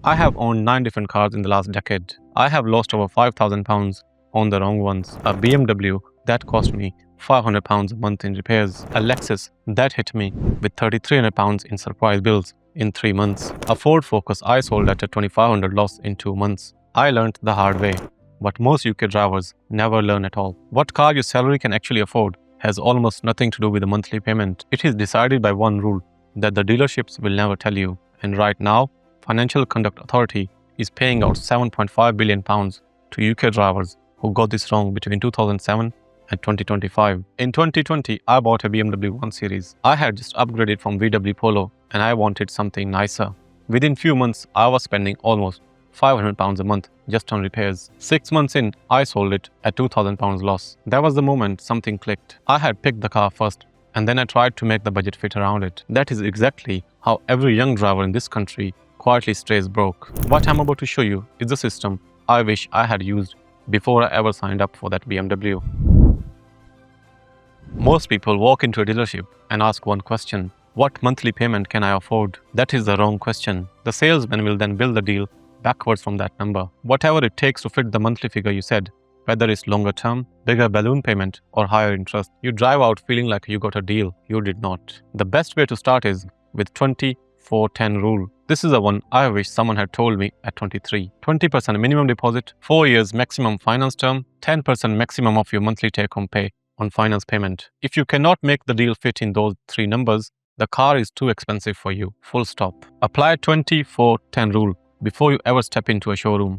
I have owned 9 different cars in the last decade. I have lost over £5,000 on the wrong ones. A BMW that cost me £500 a month in repairs. A Lexus that hit me with £3,300 in surprise bills in 3 months. A Ford Focus I sold at a £2,500 loss in 2 months. I learned the hard way. But most UK drivers never learn at all. What car your salary can actually afford has almost nothing to do with the monthly payment. It is decided by one rule that the dealerships will never tell you. And right now, Financial Conduct Authority is paying out £7.5 billion to UK drivers who got this wrong between 2007 and 2025. In 2020, I bought a BMW 1 Series. I had just upgraded from VW Polo and I wanted something nicer. Within few months, I was spending almost £500 a month just on repairs. 6 months in, I sold it at £2,000 loss. That was the moment something clicked. I had picked the car first and then I tried to make the budget fit around it. That is exactly how every young driver in this country quietly stays broke. What I'm about to show you is the system I wish I had used before I ever signed up for that BMW. Most people walk into a dealership and ask one question: what monthly payment can I afford? That is the wrong question. The salesman will then build the deal backwards from that number. Whatever it takes to fit the monthly figure you said, whether it's longer term, bigger balloon payment, or higher interest. You drive out feeling like you got a deal. You did not. The best way to start is with 20-4-10 rule. This is the one I wish someone had told me at 23. 20% minimum deposit, 4 years maximum finance term, 10% maximum of your monthly take-home pay on finance payment. If you cannot make the deal fit in those 3 numbers, the car is too expensive for you. Full stop. Apply 20-4-10 rule before you ever step into a showroom.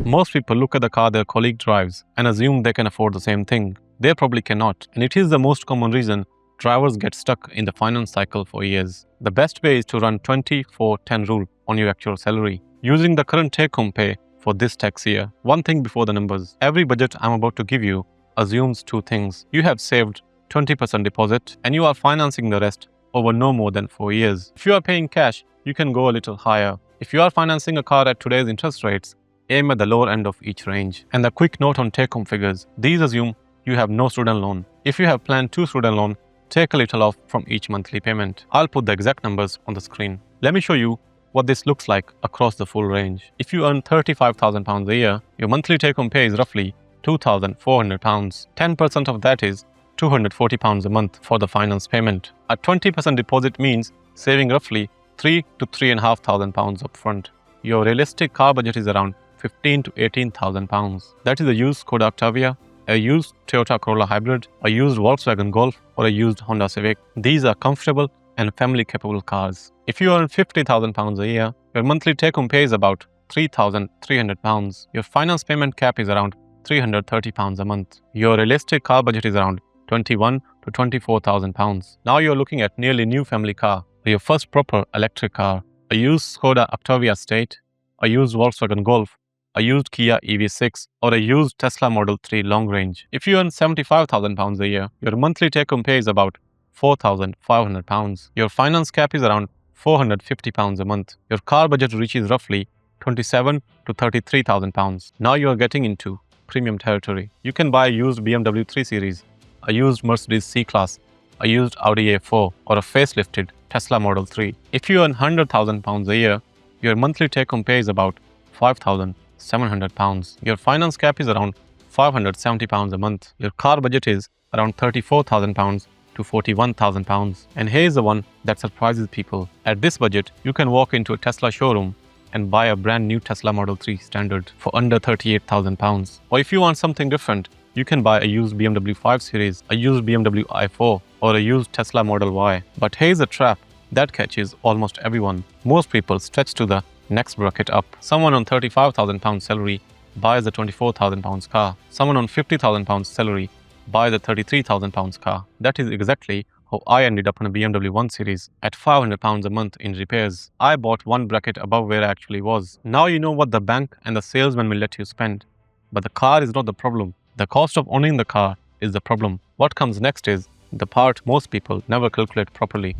Most people look at the car their colleague drives and assume they can afford the same thing. They probably cannot, and it is the most common reason drivers get stuck in the finance cycle for years. The best way is to run 20-4-10 rule on your actual salary, using the current take-home pay for this tax year. One thing before the numbers. Every budget I'm about to give you assumes 2 things. You have saved 20% deposit and you are financing the rest over no more than 4 years. If you are paying cash, you can go a little higher. If you are financing a car at today's interest rates, aim at the lower end of each range. And a quick note on take-home figures. These assume you have no student loan. If you have planned 2 student loan, take a little off from each monthly payment. I'll put the exact numbers on the screen. Let me show you what this looks like across the full range. If you earn £35,000 a year, your monthly take-home pay is roughly £2,400. 10% of that is £240 a month for the finance payment. A 20% deposit means saving roughly £3,000 to £3,500 upfront. Your realistic car budget is around £15,000 to £18,000. That is a used Skoda Octavia, a used Toyota Corolla Hybrid, a used Volkswagen Golf, or a used Honda Civic. These are comfortable and family-capable cars. If you earn £50,000 a year, your monthly take-home pay is about £3,300. Your finance payment cap is around £330 a month. Your realistic car budget is around £21,000 to £24,000. Now you're looking at nearly new family car, or your first proper electric car, a used Skoda Octavia State, a used Volkswagen Golf, a used Kia EV6, or a used Tesla Model 3 long range. If you earn £75,000 a year, your monthly take-home pay is about £4,500. Your finance cap is around £450 a month. Your car budget reaches roughly £27,000 to £33,000. Now you are getting into premium territory. You can buy a used BMW 3 Series, a used Mercedes C-Class, a used Audi A4, or a facelifted Tesla Model 3. If you earn £100,000 a year, your monthly take-home pay is about £5,700. Your finance cap is around £570 a month. Your car budget is around £34,000 to £41,000. And here's the one that surprises people. At this budget, you can walk into a Tesla showroom and buy a brand new Tesla Model 3 Standard for under £38,000. Or if you want something different, you can buy a used BMW 5 Series, a used BMW i4, or a used Tesla Model Y. But here's the trap that catches almost everyone. Most people stretch to the next bracket up. Someone on £35,000 salary buys a £24,000 car. Someone on £50,000 salary buys a £33,000 car. That is exactly how I ended up on a BMW 1 Series at £500 a month in repairs. I bought one bracket above where I actually was. Now you know what the bank and the salesman will let you spend. But the car is not the problem. The cost of owning the car is the problem. What comes next is the part most people never calculate properly.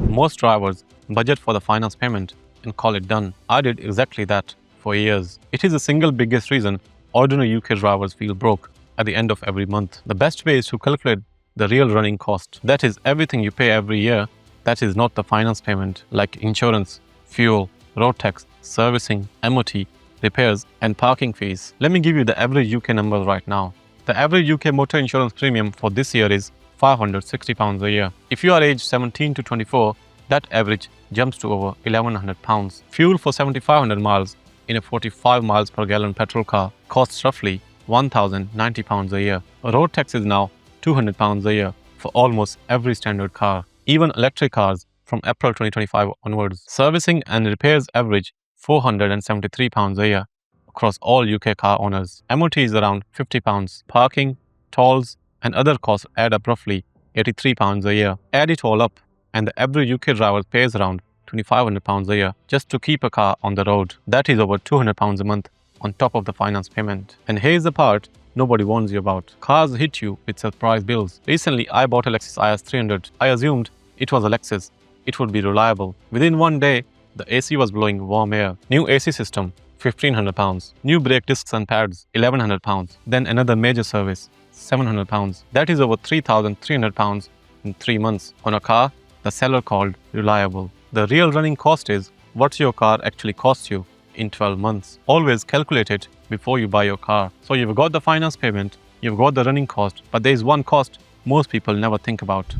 Most drivers budget for the finance payment and call it done. I did exactly that for years. It is the single biggest reason ordinary UK drivers feel broke at the end of every month. The best way is to calculate the real running cost. That is everything you pay every year That is not the finance payment, like insurance, fuel, road tax, servicing, MOT, repairs, and parking fees. Let me give you the average UK numbers right now. The average UK motor insurance premium for this year is £560 a year. If you are aged 17 to 24, that average jumps to over £1,100. Fuel for 7,500 miles in a 45 miles per gallon petrol car costs roughly £1,090 a year. Road tax is now £200 a year for almost every standard car, even electric cars from April 2025 onwards. Servicing and repairs average £473 a year across all UK car owners. MOT is around £50. Parking, tolls, and other costs add up roughly £83 a year. Add it all up, and the average UK driver pays around £2,500 a year just to keep a car on the road. That is over £200 a month on top of the finance payment. And here's the part nobody warns you about. Cars hit you with surprise bills. Recently, I bought a Lexus IS 300. I assumed it was a Lexus. It would be reliable. Within one day, the AC was blowing warm air. New AC system, £1,500. New brake discs and pads, £1,100. Then another major service, £700. That is over £3,300 in 3 months on a car the seller called reliable. The real running cost is what your car actually costs you in 12 months. Always calculate it before you buy your car. So you've got the finance payment, you've got the running cost, but there is one cost most people never think about.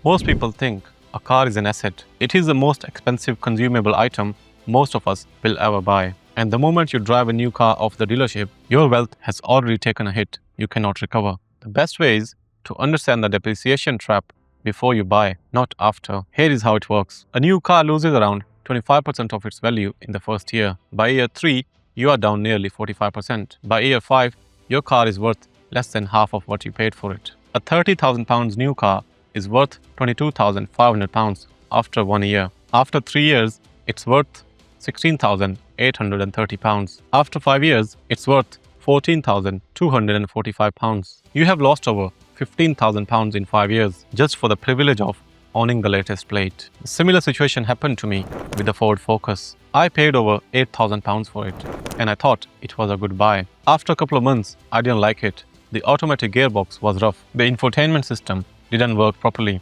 Most people think a car is an asset. It is the most expensive consumable item most of us will ever buy. And the moment you drive a new car off the dealership, your wealth has already taken a hit you cannot recover. The best way is to understand the depreciation trap before you buy, not after. Here is how it works. A new car loses around 25% of its value in the first year. By year 3, you are down nearly 45%. By year 5, your car is worth less than half of what you paid for it. A £30,000 new car is worth £22,500 after 1 year. After 3 years, it's worth £16,830. After 5 years, it's worth £14,245. You have lost over £15,000 in 5 years just for the privilege of owning the latest plate. A similar situation happened to me with the Ford Focus. I paid over £8,000 for it, and I thought it was a good buy. After a couple of months, I didn't like it. The automatic gearbox was rough. The infotainment system didn't work properly.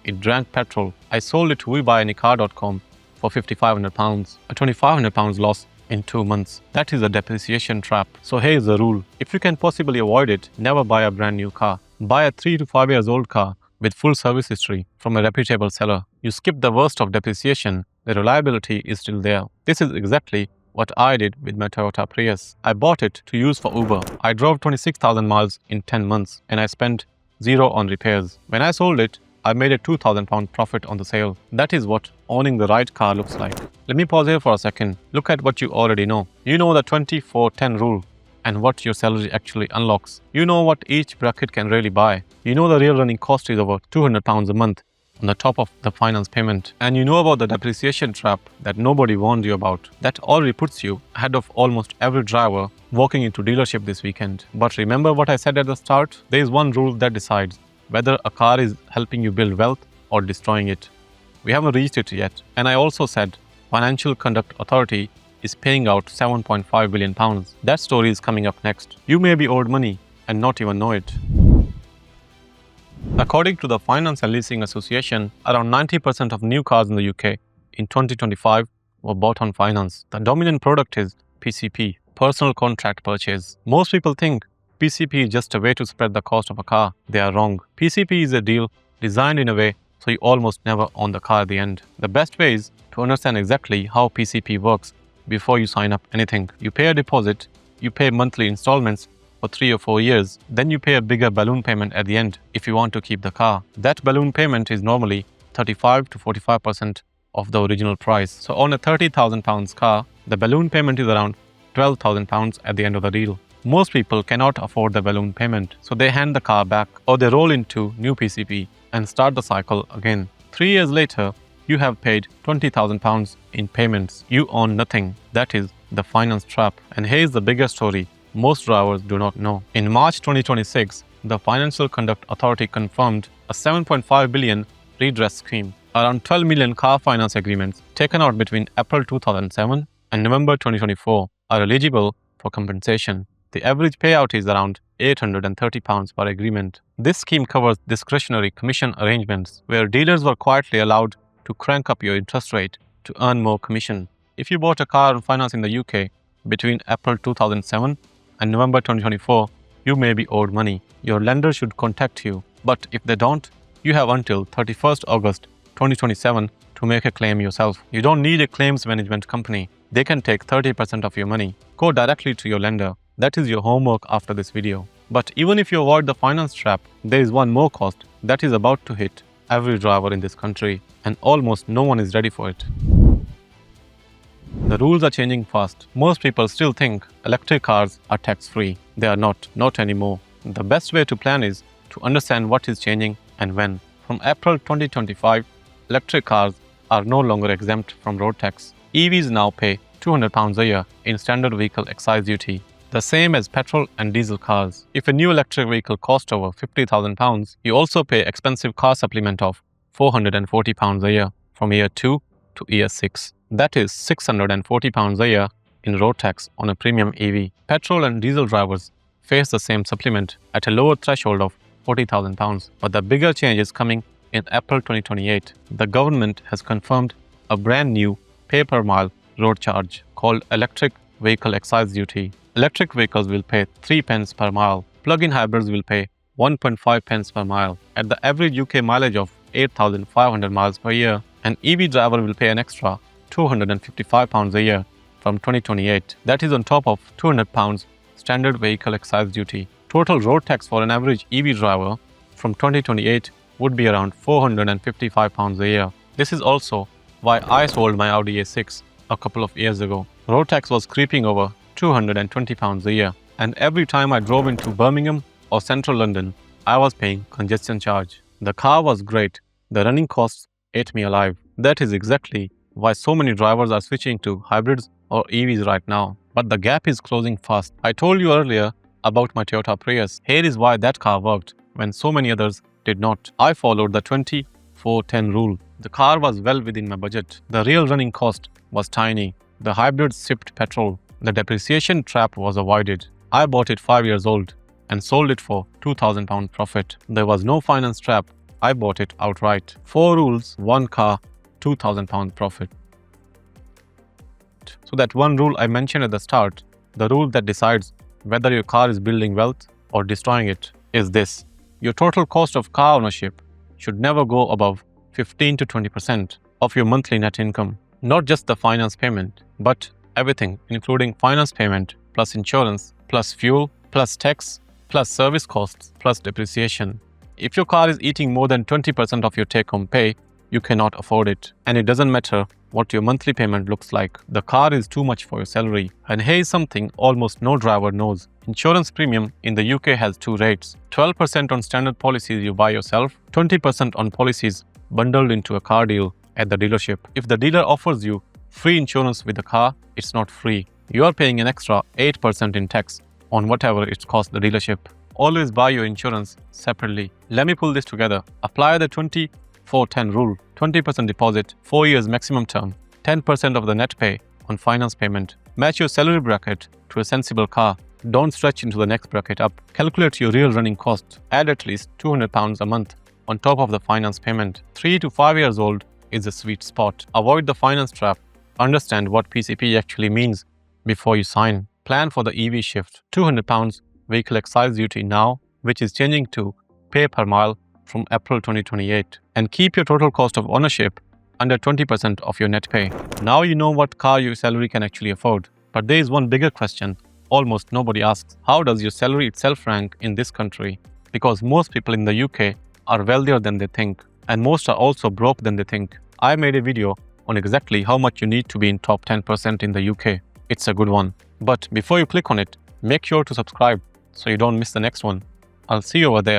It drank petrol. I sold it to WeBuyAnyCar.com for £5,500, a £2,500 loss in 2 months. That is a depreciation trap. So here's the rule. If you can possibly avoid it, never buy a brand new car. Buy a 3 to 5 years old car with full service history from a reputable seller. You skip the worst of depreciation, the reliability is still there. This is exactly what I did with my Toyota Prius. I bought it to use for Uber. I drove 26,000 miles in 10 months and I spent zero on repairs. When I sold it, I made a £2,000 profit on the sale. That is what owning the right car looks like. Let me pause here for a second. Look at what you already know. You know the 20-4-10 rule and what your salary actually unlocks. You know what each bracket can really buy. You know the real running cost is over £200 a month on the top of the finance payment. And you know about the depreciation trap that nobody warned you about. That already puts you ahead of almost every driver walking into dealership this weekend. But remember what I said at the start? There is one rule that decides whether a car is helping you build wealth or destroying it. We haven't reached it yet. And I also said Financial Conduct Authority is paying out £7.5 billion. That story is coming up next. You may be owed money and not even know it. According to the Finance and Leasing Association, around 90% of new cars in the UK in 2025 were bought on finance. The dominant product is PCP, Personal Contract Purchase. Most people think PCP is just a way to spread the cost of a car. They are wrong. PCP is a deal designed in a way so you almost never own the car at the end. The best way is to understand exactly how PCP works before you sign up anything. You pay a deposit, you pay monthly installments for 3 or 4 years, then you pay a bigger balloon payment at the end if you want to keep the car. That balloon payment is normally 35 to 45% of the original price. So on a £30,000 car, the balloon payment is around £12,000 at the end of the deal. Most people cannot afford the balloon payment, so they hand the car back or they roll into new PCP and start the cycle again. 3 years later, you have paid £20,000 in payments. You own nothing. That is the finance trap. And here's the bigger story most drivers do not know. In March 2026, the Financial Conduct Authority confirmed a £7.5 billion redress scheme. Around 12 million car finance agreements taken out between April 2007 and November 2024 are eligible for compensation. The average payout is around £830 per agreement. This scheme covers discretionary commission arrangements where dealers were quietly allowed to crank up your interest rate to earn more commission. If you bought a car on finance in the UK between April 2007 and November 2024, you may be owed money. Your lender should contact you, but if they don't, you have until 31st August 2027 to make a claim yourself. You don't need a claims management company. They can take 30% of your money. Go directly to your lender. That is your homework after this video. But even if you avoid the finance trap, there is one more cost that is about to hit every driver in this country, and almost no one is ready for it. The rules are changing fast. Most people still think electric cars are tax-free. They are not anymore. The best way to plan is to understand what is changing and when. From April 2025, electric cars are no longer exempt from road tax. EVs now pay £200 a year in standard vehicle excise duty, the same as petrol and diesel cars. If a new electric vehicle costs over £50,000, you also pay expensive car supplement of £440 a year from year 2 to year 6. That is £640 a year in road tax on a premium EV. Petrol and diesel drivers face the same supplement at a lower threshold of £40,000. But the bigger change is coming in April 2028. The government has confirmed a brand new pay-per-mile road charge called electric vehicle excise duty. Electric vehicles will pay 3 pence per mile. Plug-in hybrids will pay 1.5 pence per mile. At the average UK mileage of 8,500 miles per year, an EV driver will pay an extra £255 a year from 2028. That is on top of £200 standard vehicle excise duty. Total road tax for an average EV driver from 2028 would be around £455 a year. This is also why I sold my Audi A6 a couple of years ago. Road tax was creeping over £220 a year, and every time I drove into Birmingham or central London, I was paying congestion charge. The car was great, the running costs ate me alive. That is exactly why so many drivers are switching to hybrids or EVs right now. But the gap is closing fast. I told you earlier about my Toyota Prius. Here is why that car worked when so many others did not. I followed the 20-4-10 rule. The car was well within my budget. The real running cost was tiny. The hybrid sipped petrol. The depreciation trap was avoided. I bought it 5 years old and sold it for £2,000 profit. There was no finance trap. I bought it outright. 4 rules, 1 car, £2,000 profit. So that one rule I mentioned at the start, the rule that decides whether your car is building wealth or destroying it, is this. Your total cost of car ownership should never go above 15 to 20% of your monthly net income. Not just the finance payment, but everything, including finance payment, plus insurance, plus fuel, plus tax, plus service costs, plus depreciation. If your car is eating more than 20% of your take-home pay, you cannot afford it. And it doesn't matter what your monthly payment looks like. The car is too much for your salary. And here is something almost no driver knows. Insurance premium in the UK has 2 rates. 12% on standard policies you buy yourself, 20% on policies bundled into a car deal at the dealership. If the dealer offers you free insurance with the car, it's not free. You are paying an extra 8% in tax on whatever it costs the dealership. Always buy your insurance separately. Let me pull this together. Apply the 20-4-10 rule. 20% deposit, 4 years maximum term, 10% of the net pay on finance payment. Match your salary bracket to a sensible car. Don't stretch into the next bracket up. Calculate your real running cost. Add at least £200 a month on top of the finance payment. 3 to 5 years old is the sweet spot. Avoid the finance trap. Understand what PCP actually means before you sign. Plan for the EV shift. £200 vehicle excise duty now, which is changing to pay per mile from April 2028. And keep your total cost of ownership under 20% of your net pay. Now you know what car your salary can actually afford. But there is one bigger question almost nobody asks. How does your salary itself rank in this country? Because most people in the UK are wealthier than they think, and most are also broke than they think. I made a video on exactly how much you need to be in top 10% in the UK. It's a good one. But before you click on it, make sure to subscribe so you don't miss the next one. I'll see you over there.